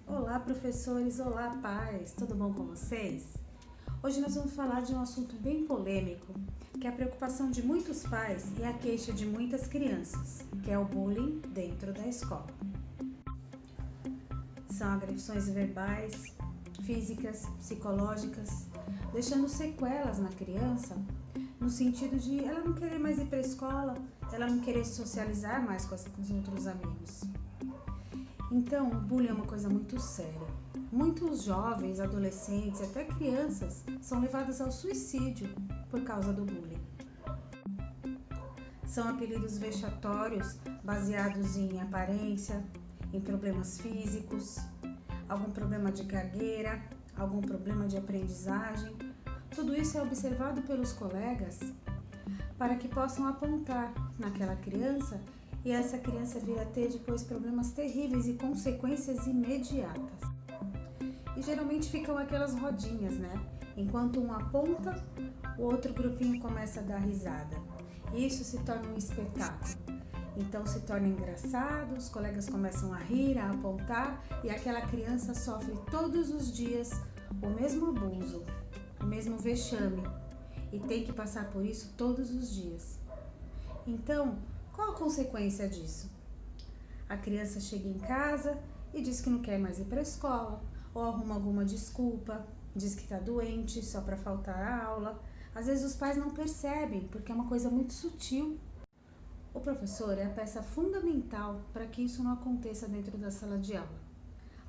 Olá, professores! Olá, pais! Tudo bom com vocês? Hoje nós vamos falar de um assunto bem polêmico, que é a preocupação de muitos pais e a queixa de muitas crianças, que é o bullying dentro da escola. São agressões verbais, físicas, psicológicas, deixando sequelas na criança, no sentido de ela não querer mais ir para a escola, ela não querer socializar mais com os outros amigos. Então, o bullying é uma coisa muito séria. Muitos jovens, adolescentes e até crianças são levados ao suicídio por causa do bullying. São apelidos vexatórios baseados em aparência, em problemas físicos, algum problema de gagueira, algum problema de aprendizagem. Tudo isso é observado pelos colegas para que possam apontar naquela criança e essa criança vir a ter depois problemas terríveis e consequências imediatas. E geralmente ficam aquelas rodinhas, né? Enquanto um aponta, o outro grupinho começa a dar risada. E isso se torna um espetáculo. Então se torna engraçado, os colegas começam a rir, a apontar e aquela criança sofre todos os dias o mesmo abuso, o mesmo vexame e tem que passar por isso todos os dias. Então, qual a consequência disso? A criança chega em casa e diz que não quer mais ir para a escola, ou arruma alguma desculpa, diz que está doente só para faltar a aula. Às vezes os pais não percebem, porque é uma coisa muito sutil. O professor é a peça fundamental para que isso não aconteça dentro da sala de aula.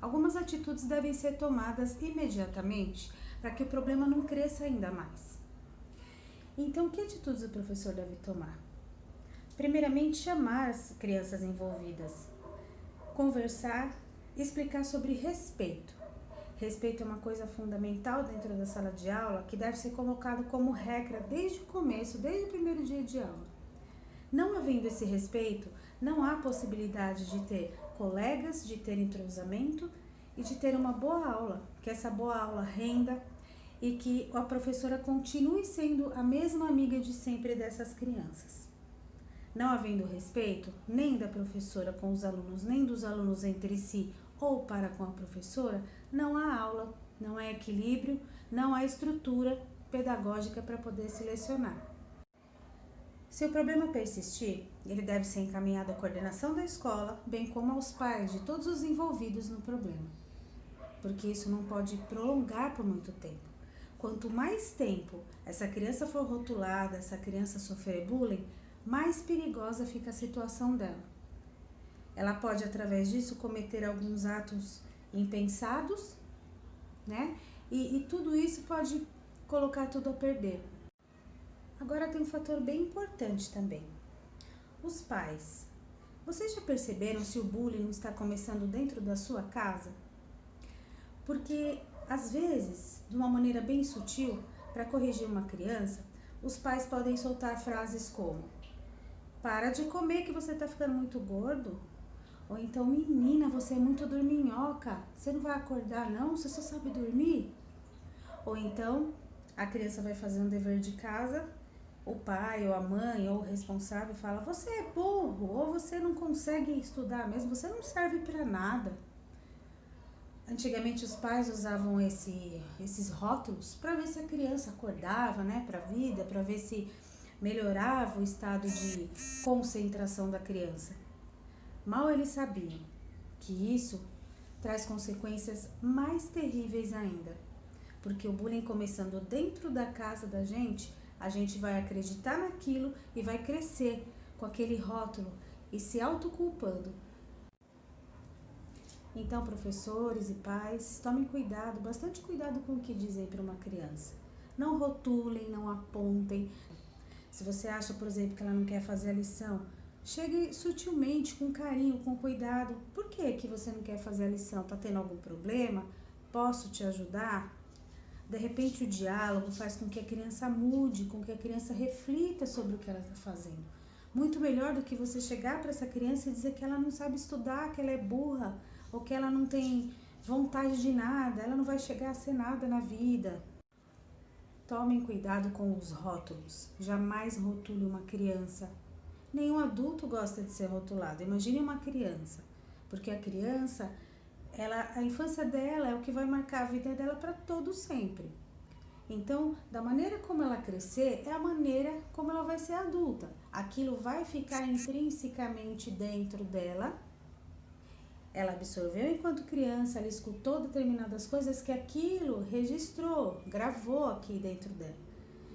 Algumas atitudes devem ser tomadas imediatamente para que o problema não cresça ainda mais. Então, que atitudes o professor deve tomar? Primeiramente, chamar as crianças envolvidas, conversar, explicar sobre respeito. Respeito é uma coisa fundamental dentro da sala de aula que deve ser colocado como regra desde o começo, desde o primeiro dia de aula. Não havendo esse respeito, não há possibilidade de ter colegas, de ter entrosamento e de ter uma boa aula, que essa boa aula renda e que a professora continue sendo a mesma amiga de sempre dessas crianças. Não havendo respeito, nem da professora com os alunos, nem dos alunos entre si ou para com a professora, não há aula, não há equilíbrio, não há estrutura pedagógica para poder se lecionar. Se o problema persistir, ele deve ser encaminhado à coordenação da escola, bem como aos pais de todos os envolvidos no problema, porque isso não pode prolongar por muito tempo. Quanto mais tempo essa criança for rotulada, essa criança sofrer bullying, mais perigosa fica a situação dela. Ela pode, através disso, cometer alguns atos impensados, né? E tudo isso pode colocar tudo a perder. Agora tem um fator bem importante também. Os pais. Vocês já perceberam se o bullying não está começando dentro da sua casa? Porque, às vezes, de uma maneira bem sutil, para corrigir uma criança, os pais podem soltar frases como: para de comer que você está ficando muito gordo. Ou então, menina, você é muito dorminhoca, você não vai acordar não, você só sabe dormir. Ou então, a criança vai fazer um dever de casa, o pai ou a mãe ou o responsável fala: você é burro, ou você não consegue estudar mesmo, você não serve para nada. Antigamente os pais usavam esses rótulos para ver se a criança acordava, né, para a vida, para ver se melhorava o estado de concentração da criança. Mal eles sabiam que isso traz consequências mais terríveis ainda, porque o bullying começando dentro da casa da gente, a gente vai acreditar naquilo e vai crescer com aquele rótulo e se autoculpando. Então, professores e pais, tomem cuidado, bastante cuidado com o que dizem para uma criança. Não rotulem, não apontem. Se você acha, por exemplo, que ela não quer fazer a lição, chegue sutilmente, com carinho, com cuidado. Por que que você não quer fazer a lição? Está tendo algum problema? Posso te ajudar? De repente o diálogo faz com que a criança mude, com que a criança reflita sobre o que ela está fazendo. Muito melhor do que você chegar para essa criança e dizer que ela não sabe estudar, que ela é burra, ou que ela não tem vontade de nada, ela não vai chegar a ser nada na vida. Tomem cuidado com os rótulos. Jamais rotule uma criança. Nenhum adulto gosta de ser rotulado. Imagine uma criança, porque a criança, a infância dela é o que vai marcar a vida dela para todo sempre. Então, da maneira como ela crescer, é a maneira como ela vai ser adulta. Aquilo vai ficar intrinsecamente dentro dela. Ela absorveu enquanto criança, ela escutou determinadas coisas que aquilo registrou, gravou aqui dentro dela.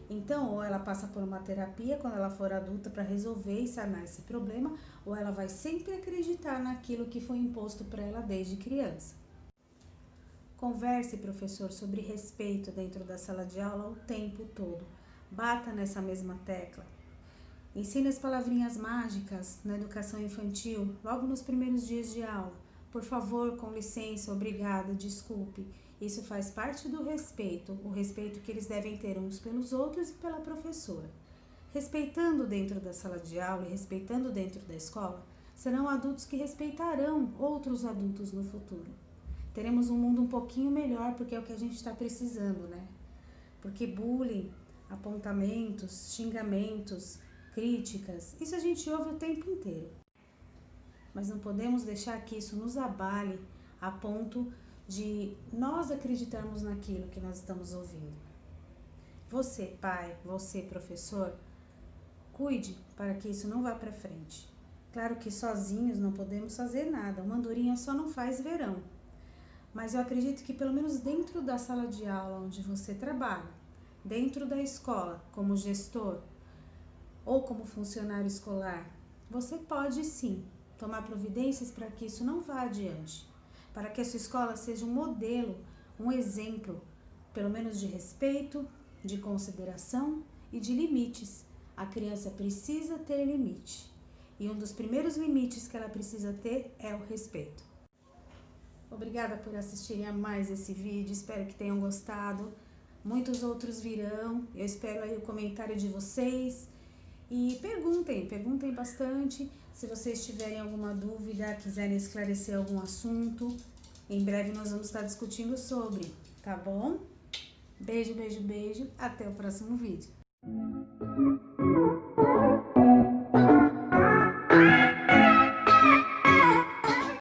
Então, ou ela passa por uma terapia quando ela for adulta para resolver e sanar esse problema, ou ela vai sempre acreditar naquilo que foi imposto para ela desde criança. Converse, professor, sobre respeito dentro da sala de aula o tempo todo. Bata nessa mesma tecla. Ensine as palavrinhas mágicas na educação infantil, logo nos primeiros dias de aula. Por favor, com licença, obrigada, desculpe. Isso faz parte do respeito, o respeito que eles devem ter uns pelos outros e pela professora. Respeitando dentro da sala de aula e respeitando dentro da escola, serão adultos que respeitarão outros adultos no futuro. Teremos um mundo um pouquinho melhor, porque é o que a gente está precisando, né? Porque bullying, apontamentos, xingamentos, críticas, isso a gente ouve o tempo inteiro. Mas não podemos deixar que isso nos abale a ponto de nós acreditarmos naquilo que nós estamos ouvindo. Você, pai, você, professor, cuide para que isso não vá para frente. Claro que sozinhos não podemos fazer nada, uma andorinha só não faz verão. Mas eu acredito que pelo menos dentro da sala de aula onde você trabalha, dentro da escola, como gestor ou como funcionário escolar, você pode sim tomar providências para que isso não vá adiante, para que a sua escola seja um modelo, um exemplo, pelo menos de respeito, de consideração e de limites. A criança precisa ter limite, e um dos primeiros limites que ela precisa ter é o respeito. Obrigada por assistirem a mais esse vídeo, espero que tenham gostado. Muitos outros virão, eu espero aí o comentário de vocês. E perguntem bastante. Se vocês tiverem alguma dúvida, quiserem esclarecer algum assunto, em breve nós vamos estar discutindo sobre, tá bom? Beijo, beijo, beijo. Até o próximo vídeo.